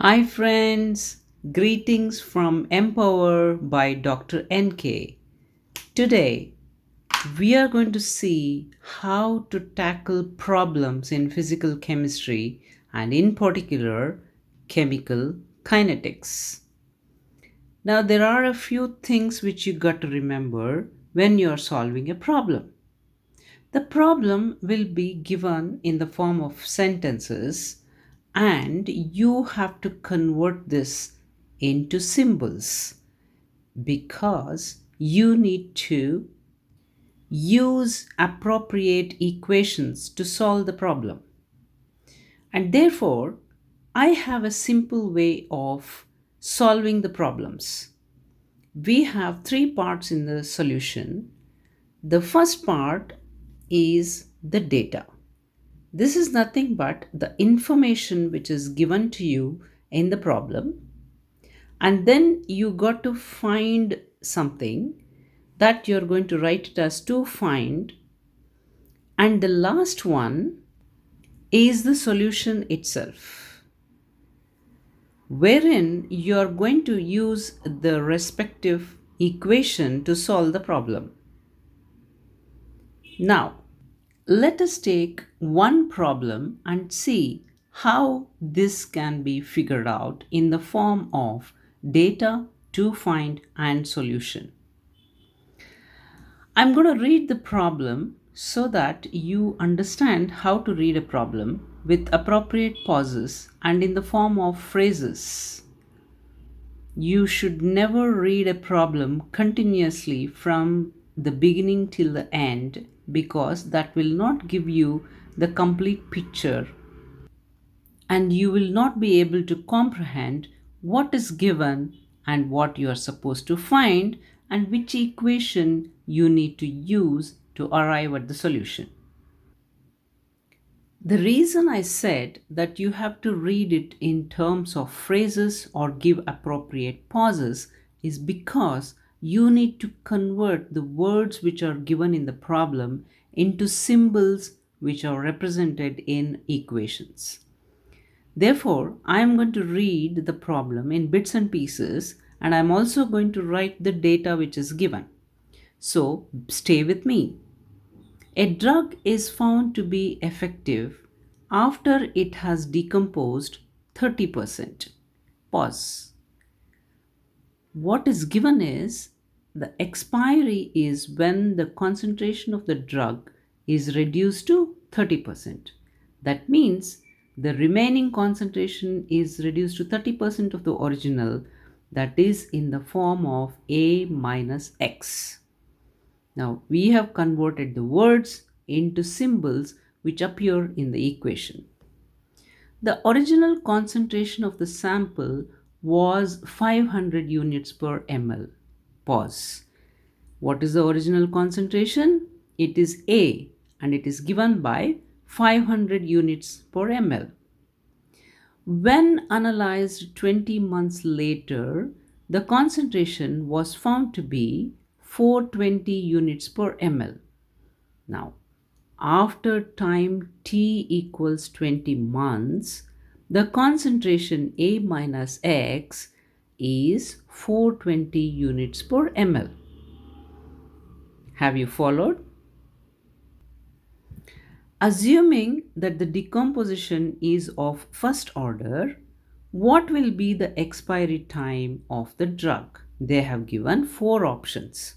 Hi, friends. Greetings from Empower by Dr. NK. Today, we are going to see how to tackle problems in physical chemistry and, in particular, chemical kinetics. Now, there are a few things which you got to remember when you are solving a problem. The problem will be given in the form of sentences, and you have to convert this into symbols because you need to use appropriate equations to solve the problem. And therefore, I have a simple way of solving the problems. We have three parts in the solution. The first part is the data. This is nothing but the information which is given to you in the problem, and then you got to find something that you're going to write it as to find, and the last one is the solution itself, wherein you're going to use the respective equation to solve the problem. Now, let us take one problem and see how this can be figured out in the form of data to find and solution. I'm going to read the problem so that you understand how to read a problem with appropriate pauses and in the form of phrases. You should never read a problem continuously from the beginning till the end because that will not give you the complete picture and you will not be able to comprehend what is given and what you are supposed to find and which equation you need to use to arrive at the solution. The reason I said that you have to read it in terms of phrases or give appropriate pauses is because you need to convert the words which are given in the problem into symbols which are represented in equations. Therefore, I am going to read the problem in bits and pieces, and I'm also going to write the data which is given. So, stay with me. A drug is found to be effective after it has decomposed 30%. Pause. What is given is the expiry is when the concentration of the drug is reduced to 30%. That means the remaining concentration is reduced to 30% of the original, that is in the form of A minus X. Now we have converted the words into symbols which appear in the equation. The original concentration of the sample was 500 units per ml. Pause. What is the original concentration? It is A and it is given by 500 units per ml. When analyzed 20 months later, the concentration was found to be 420 units per ml. Now, after time t equals 20 months, the concentration A minus X is 420 units per ml. Have you followed? Assuming that the decomposition is of first order, what will be the expiry time of the drug? They have given four options.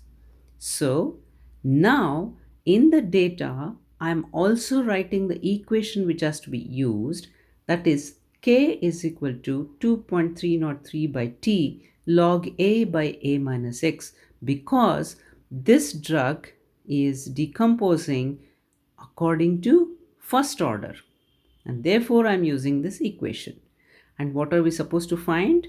So now in the data, I'm also writing the equation which has to be used, that is K is equal to 2.303 by T log A by A minus X, because this drug is decomposing according to first order, and therefore I'm using this equation. And what are we supposed to find?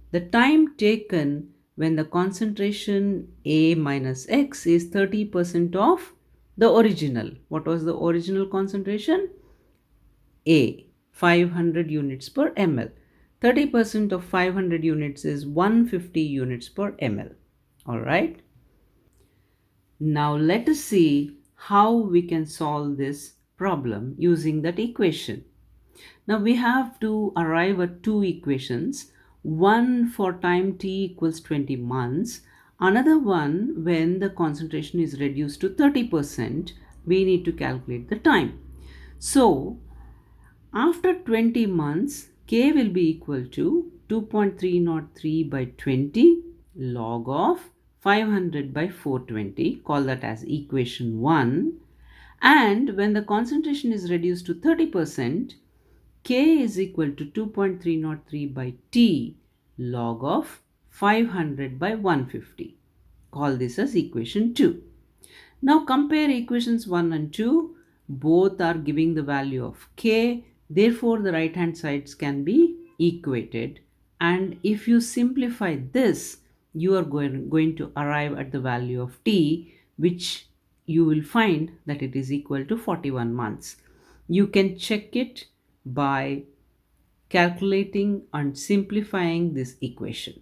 The time taken when the concentration A minus X is 30% of the original. What was the original concentration? A, 500 units per ml. 30% of 500 units is 150 units per ml. Alright. Now let us see how we can solve this problem using that equation. Now we have to arrive at two equations, one for time t equals 20 months, another one when the concentration is reduced to 30%, we need to calculate the time. So after 20 months, k will be equal to 2.303 by 20 log of 500 by 420, call that as equation 1. And when the concentration is reduced to 30%, k is equal to 2.303 by t log of 500 by 150. Call this as equation 2. Now compare equations 1 and 2. Both are giving the value of k. Therefore, the right hand sides can be equated. And if you simplify this, you are going to arrive at the value of t, which you will find that it is equal to 41 months. You can check it by calculating and simplifying this equation.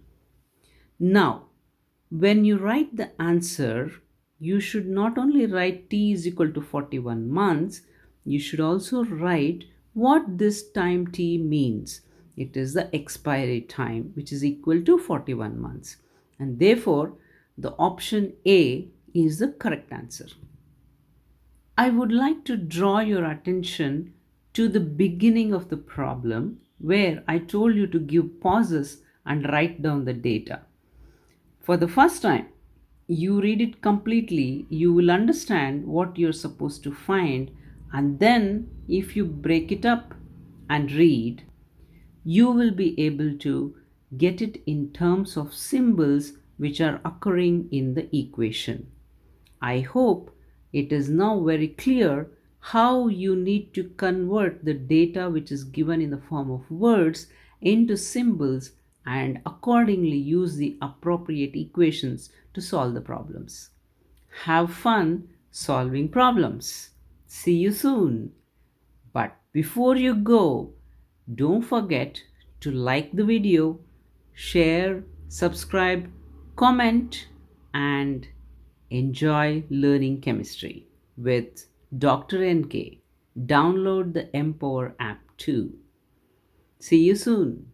Now, when you write the answer, you should not only write t is equal to 41 months, you should also write what this time t means. It is the expiry time, which is equal to 41 months. And therefore, the option A is the correct answer. I would like to draw your attention to the beginning of the problem where I told you to give pauses and write down the data. For the first time, you read it completely, you will understand what you're supposed to find, and then if you break it up and read, you will be able to get it in terms of symbols which are occurring in the equation. I hope it is now very clear how you need to convert the data which is given in the form of words into symbols and accordingly use the appropriate equations to solve the problems. Have fun solving problems. See you soon. But before you go, don't forget to like the video, share, subscribe, comment, and enjoy learning chemistry with Dr. NK. Download the Empower app too. See you soon.